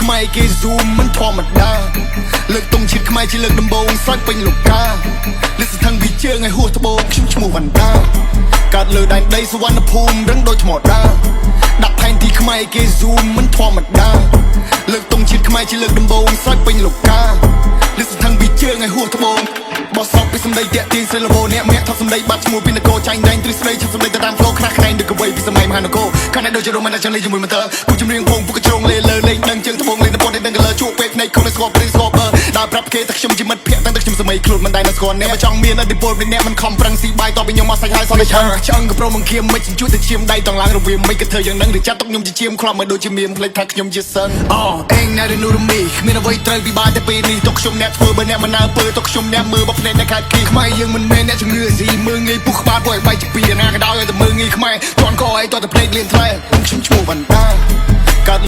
ខ្មែរគេ zoom មិនធម្មតាលើកតុងជាតិខ្មែរជាលើកដំបូងស្រេចពេញលោកកាលិសថងវិជើងឲ្យហួសត្បូងខ្ញុំឈ្មោះវណ្ដាកើតលើដែនដីសវណ្ណភូមិរឹងដូចថ្មដាដាក់ផែនទីខ្មែរគេ zoom មិនធម្មតាលើកតុងជាតិខ្មែរជាលើកដំបូងស្រេចពេញលោកកាលិសថងវិជើងឲ្យហួសត្បូងបោះសោកពីសម្ដីតាក់ទាញស្រីលបោអ្នកមាក់ថប់សម្ដីបាត់ឈ្មោះពីនគរចាញ់ដែងទ្រឹស្ដីឈប់សម្ដីទៅតាមផ្លូវខ្នះខ្នែងដូចកវីពីសម័យមហានគរខាងនេះដូចជារ៉ូមែនចង់លេងជាមួយម៉ូទ័រគូចម្រៀងពងពុកជ្រងលេលើលេងដឹងជើងត្បូងលេងទៅពតដឹងកលជួបពេកភ្នែកខំស្គបព្រីស្គបដើរប្រាប់គេថាខ្ញុំជាមិត្តភក្តិតាំងតែខ្ញុំសម័យខ្លួនមិនដែលនៅស្គាល់អ្នកចង់មានអធិពលពីអ្នកមិនខំប្រឹងស៊ីបាយតពីខ្ញុំមកសាច់ហើយសោះឆ្អឹងក៏ប្រមងគៀមមិនជួយទៅឈាមដៃតងឡើងរវាងមិនក៏ធ្វើយ៉ាងហ្នឹងឬចាត់ទុកខ្ញុំជាឈាមខ្លាប់មកដូចជាមានផ្លេចថាខ្ញុំជាសិនអេងណែរនូរមីគ្មានអ្វីត្រូវពិបាកតែពេលនេះទុកខ្ញុំអ្នកធ្វើបើអ្នកមិនណើពើទុកខ្ញុំអ្នកមើលបភ្នែកអ្នកខាត់គីខ្មែរយើងមិនមែនអ្នកជំងឺស៊ីមើងងាយពុះក្បាលពួកឲ្យបាយជាពីណាក៏ដោយតែមើងងាយខ្មែរជន់កឲ្យតតែភ្លេចលៀនថ្លៃខ្ញុំឈ្មោះវណ្ដា